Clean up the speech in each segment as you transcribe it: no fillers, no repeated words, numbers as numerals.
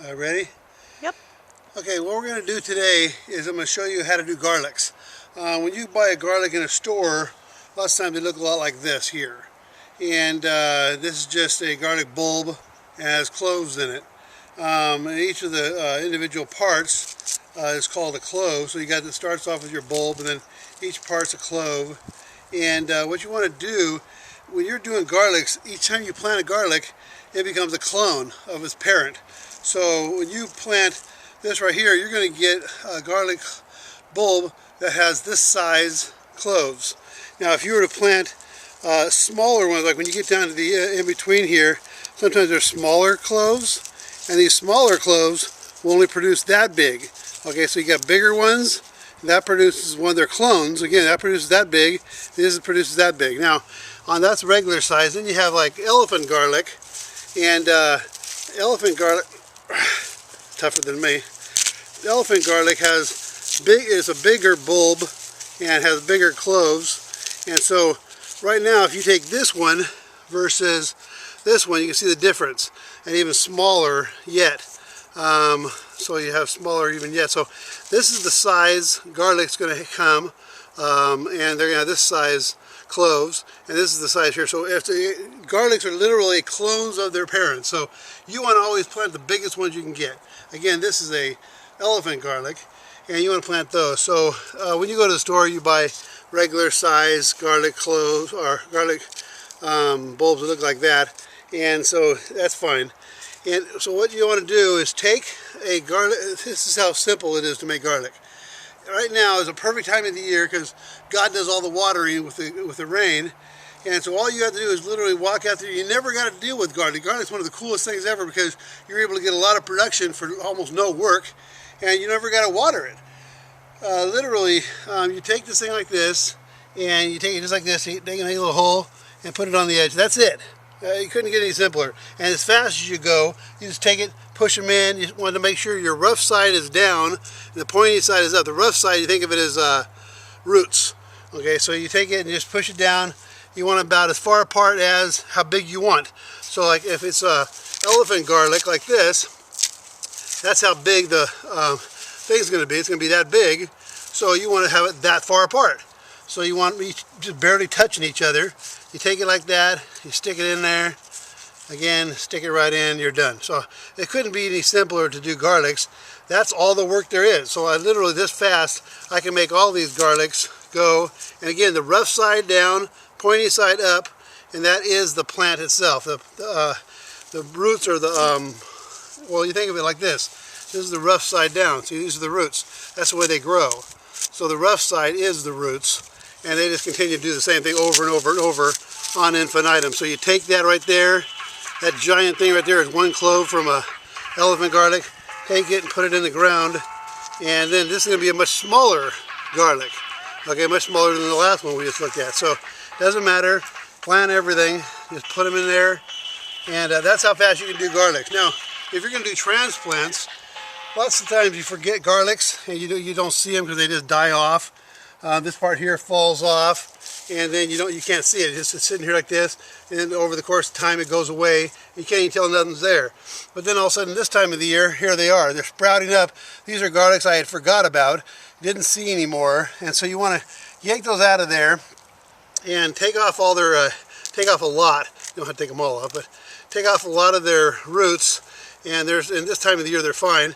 Ready? Yep. Okay, what we're going to do today is I'm going to show you how to do garlics. When you buy a garlic in a store, lots of times they look a lot like this here. And this is just a garlic bulb and has cloves in it. And each of the individual parts is called a clove. So you got, it starts off with your bulb, and then each part's a clove. And what you want to do when you're doing garlics, each time you plant a garlic, it becomes a clone of its parent. So when you plant this right here, you're going to get a garlic bulb that has this size cloves. Now if you were to plant smaller ones, like when you get down to the in between here, sometimes there's smaller cloves, and these smaller cloves will only produce that big. Okay, so you got bigger ones, that produces one of their clones. Again, that produces that big, this produces that big. Now on that's regular size. Then you have like elephant garlic, and elephant garlic tougher than me. The elephant garlic is a bigger bulb and has bigger cloves. And so right now, if you take this one versus this one, you can see the difference, and even smaller yet. So you have smaller even yet. So this is the size garlic's going to come, and they're going to have this size cloves, and this is the size here. So if the garlics are literally clones of their parents, so you want to always plant the biggest ones you can get. Again, this is a elephant garlic, and you want to plant those. So when you go to the store, you buy regular size garlic cloves or garlic bulbs that look like that, and so that's fine. And so what you want to do is take a garlic. This is how simple it is to make garlic. Right now is a perfect time of the year because God does all the watering with the rain, and so all you have to do is literally walk out there. You never got to deal with garlic. Garlic's one of the coolest things ever because you're able to get a lot of production for almost no work, and you never got to water it. Literally, you take this thing like this, and you take it just like this. You make a little hole and put it on the edge. That's it. You couldn't get any simpler. And as fast as you go, you just take it, push them in. You want to make sure your rough side is down and the pointy side is up. The rough side, you think of it as roots. Okay, so you take it and just push it down. You want about as far apart as how big you want. So like if it's elephant garlic like this, that's how big the thing's going to be. It's going to be that big. So you want to have it that far apart. So you want each just barely touching each other. You take it like that, you stick it in there, again, stick it right in, you're done. So it couldn't be any simpler to do garlics. That's all the work there is. So I literally, this fast, I can make all these garlics go. And again, the rough side down, pointy side up, and that is the plant itself. The roots are the, well, you think of it like this. This is the rough side down. See, these are the roots. That's the way they grow. So the rough side is the roots. And they just continue to do the same thing over and over and over on infinitum. So you take that right there, that giant thing right there is one clove from a elephant garlic. Take it and put it in the ground, and then this is going to be a much smaller garlic. Okay, much smaller than the last one we just looked at. So it doesn't matter. Plant everything. Just put them in there, and that's how fast you can do garlic. Now, if you're going to do transplants, lots of times you forget garlics and you don't see them because they just die off. This part here falls off, and then you can't see it. It's just sitting here like this, and then over the course of time it goes away. You can't even tell nothing's there. But then all of a sudden this time of the year, here they are. They're sprouting up. These are garlics I had forgot about, didn't see anymore, and so you want to yank those out of there and take off all their, take off a lot. You don't have to take them all off, but take off a lot of their roots, and in this time of the year they're fine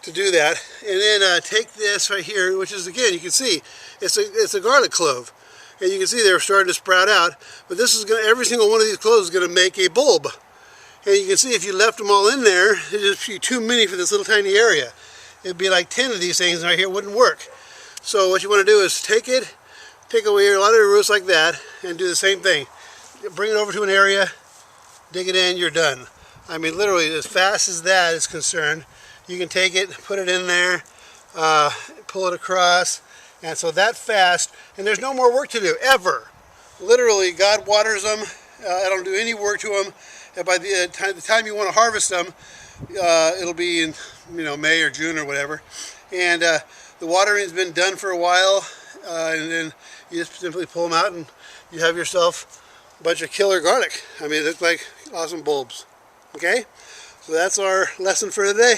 to do that. And then take this right here, which is, again, you can see it's a garlic clove, and you can see they're starting to sprout out. But this is every single one of these cloves is going to make a bulb, and you can see if you left them all in there, it'd just be too many for this little tiny area. It'd be like 10 of these things right here. It wouldn't work. So what you want to do is take away a lot of the roots like that, and do the same thing. Bring it over to an area, dig it in, you're done. I mean, literally, as fast as that is concerned, you can take it, put it in there, pull it across, and so that fast, and there's no more work to do, ever. Literally, God waters them. I don't do any work to them. And by the time you want to harvest them, it'll be in May or June or whatever. And the watering's been done for a while, and then you just simply pull them out, and you have yourself a bunch of killer garlic. I mean, they look like awesome bulbs. Okay? So that's our lesson for today.